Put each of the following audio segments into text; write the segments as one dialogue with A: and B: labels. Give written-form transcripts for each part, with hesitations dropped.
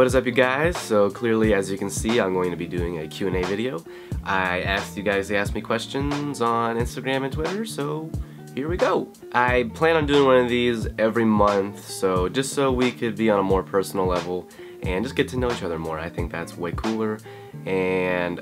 A: What is up, you guys? So clearly, as you can see, I'm going to be doing a Q&A video. I asked you guys to ask me questions on Instagram and Twitter, so here we go. I plan on doing one of these every month, so just so we could be on a more personal level and just get to know each other more. I think that's way cooler. And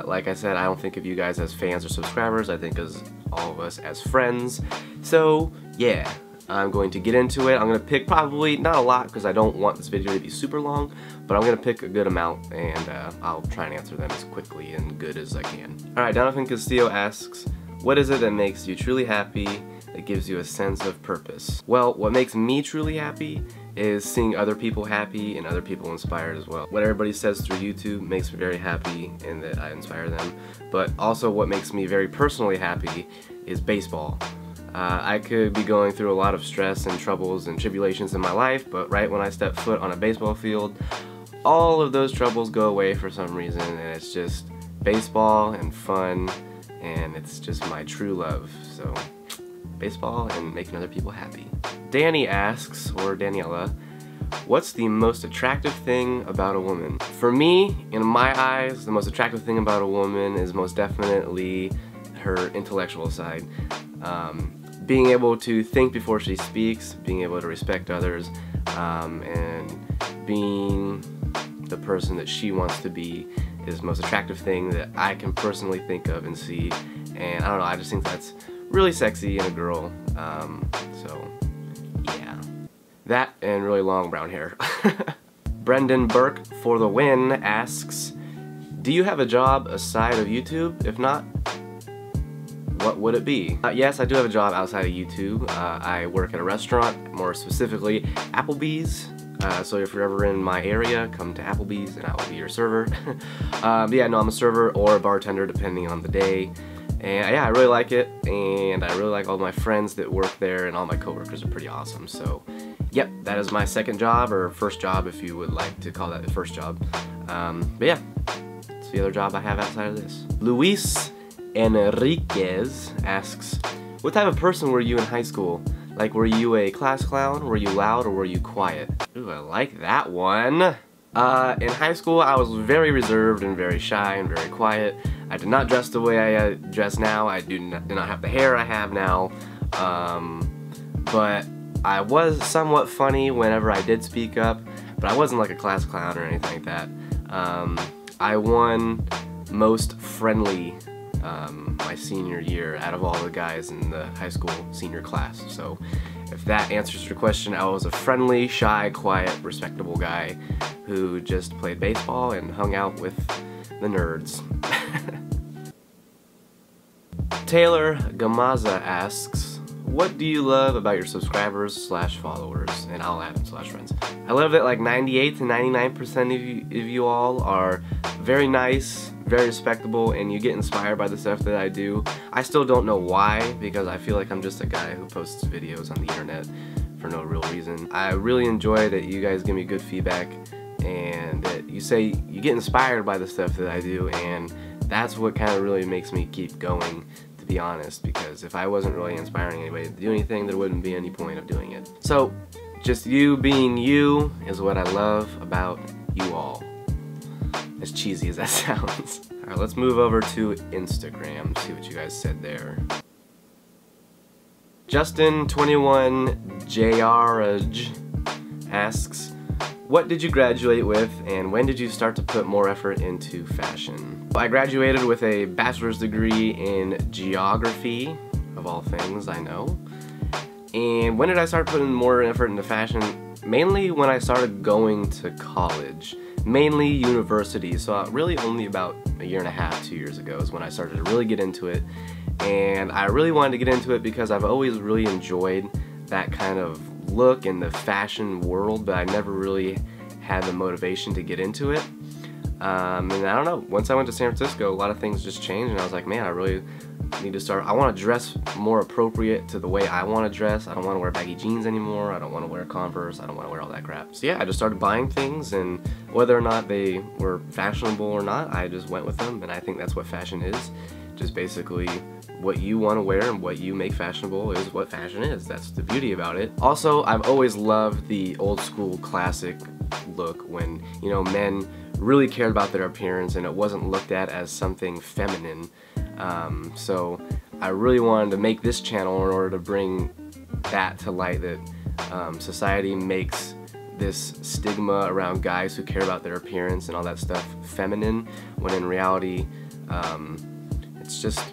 A: like I said, I don't think of you guys as fans or subscribers. I think of all of us as friends. So yeah, I'm going to get into it. I'm going to pick probably not a lot because I don't want this video to be super long, but I'm going to pick a good amount, and I'll try and answer them as quickly and good as I can. Alright, Jonathan Castillo asks, what is it that makes you truly happy, that gives you a sense of purpose? Well, what makes me truly happy is seeing other people happy and other people inspired as well. What everybody says through YouTube makes me very happy and that I inspire them, but also what makes me very personally happy is baseball. I could be going through a lot of stress and troubles and tribulations in my life, but right when I step foot on a baseball field, all of those troubles go away for some reason, and it's just baseball and fun, and it's just my true love. So baseball and making other people happy. Danny asks, or Daniela, what's the most attractive thing about a woman? For me, in my eyes, the most attractive thing about a woman is most definitely her intellectual side. Being able to think before she speaks, being able to respect others, and being the person that she wants to be is the most attractive thing that I can personally think of and see. And I don't know, I just think that's really sexy in a girl. So yeah, that and really long brown hair. Brendan Burke for the win asks, do you have a job aside of YouTube? If not, what would it be? Yes, I do have a job outside of YouTube. I work at a restaurant, more specifically Applebee's. So if you're ever in my area, come to Applebee's and I will be your server. But yeah, no, I'm a server or a bartender depending on the day. And yeah, I really like it, and I really like all my friends that work there, and all my coworkers are pretty awesome. So yep, that is my second job, or first job if you would like to call that the first job. But yeah, it's the other job I have outside of this. Luis Enriquez asks, what type of person were you in high school? Like, were you a class clown, were you loud, or were you quiet? Ooh, I like that one. In high school, I was very reserved and very shy and very quiet. I did not dress the way I dress now. I did not have the hair I have now. But I was somewhat funny whenever I did speak up, but I wasn't like a class clown or anything like that. I won most friendly my senior year out of all the guys in the high school senior class. So if that answers your question, I was a friendly, shy, quiet, respectable guy who just played baseball and hung out with the nerds. Taylor Gamaza asks, what do you love about your subscribers / followers? And I'll add them / friends. I love that like 98 to 99% of you all are very nice, very respectable, and you get inspired by the stuff that I do. I still don't know why, because I feel like I'm just a guy who posts videos on the internet for no real reason. I really enjoy that you guys give me good feedback, and that you say you get inspired by the stuff that I do, and that's what kind of really makes me keep going, to be honest, because if I wasn't really inspiring anybody to do anything, there wouldn't be any point of doing it. So just you being you is what I love about you all. As cheesy as that sounds. Alright, let's move over to Instagram, see what you guys said there. Justin21JRJ asks, what did you graduate with, and when did you start to put more effort into fashion? I graduated with a bachelor's degree in geography, of all things I know. And when did I start putting more effort into fashion? Mainly when I started going to college. Mainly university, so really only about a year and a half, 2 years ago is when I started to really get into it. And I really wanted to get into it because I've always really enjoyed that kind of look in the fashion world, but I never really had the motivation to get into it. And I don't know, once I went to San Francisco, a lot of things just changed, and I was like, man, I really need to start. I want to dress more appropriate to the way I want to dress. I don't want to wear baggy jeans anymore. I don't want to wear Converse. I don't want to wear all that crap. So yeah, I just started buying things, and whether or not they were fashionable or not, I just went with them, and I think that's what fashion is. Just basically what you want to wear and what you make fashionable is what fashion is. That's the beauty about it. Also, I've always loved the old school classic look when, you know, men really cared about their appearance and it wasn't looked at as something feminine. So I really wanted to make this channel in order to bring that to light, that society makes this stigma around guys who care about their appearance and all that stuff feminine, when in reality it's just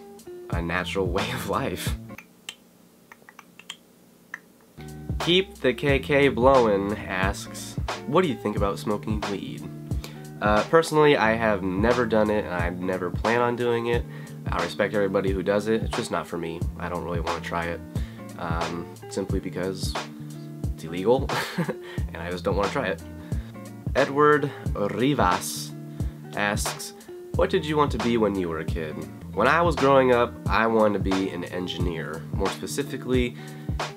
A: a natural way of life. Keep the KK Blowin' asks, what do you think about smoking weed? Personally, I have never done it and I never plan on doing it. I respect everybody who does it. It's just not for me. I don't really want to try it, simply because it's illegal and I just don't want to try it. Edward Rivas asks, what did you want to be when you were a kid? When I was growing up, I wanted to be an engineer. More specifically,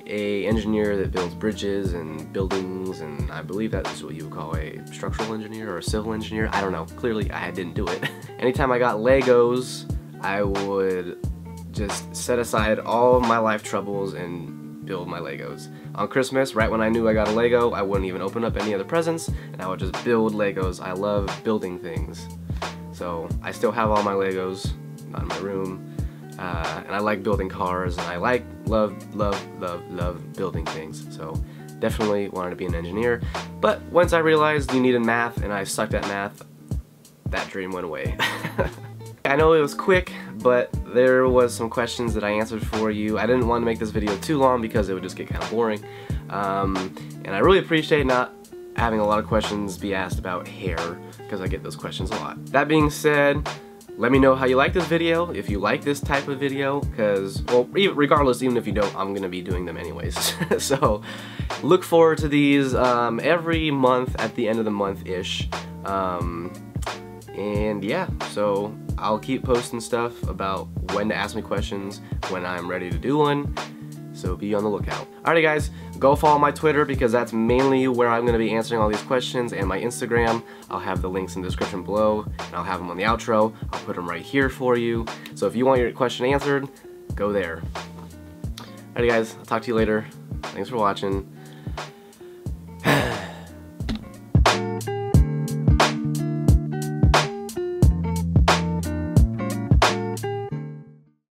A: an engineer that builds bridges and buildings, and I believe that is what you would call a structural engineer or a civil engineer. I don't know. Clearly, I didn't do it. Anytime I got Legos, I would just set aside all of my life troubles and build my Legos. On Christmas, right when I knew I got a Lego, I wouldn't even open up any other presents, and I would just build Legos. I love building things. So I still have all my Legos, not in my room. And I like building cars, and I love building things. So definitely wanted to be an engineer. But once I realized you needed math and I sucked at math, that dream went away. I know it was quick, but there was some questions that I answered for you. I didn't want to make this video too long because it would just get kind of boring. And I really appreciate not having a lot of questions be asked about hair, because I get those questions a lot. That being said, let me know how you like this video, if you like this type of video, because, well, regardless, even if you don't, I'm going to be doing them anyways. So, look forward to these every month at the end of the month-ish. And yeah, so I'll keep posting stuff about when to ask me questions, when I'm ready to do one. So be on the lookout. Alrighty guys, go follow my Twitter because that's mainly where I'm going to be answering all these questions, and my Instagram. I'll have the links in the description below, and I'll have them on the outro. I'll put them right here for you. So if you want your question answered, go there. Alrighty guys, I'll talk to you later. Thanks for watching.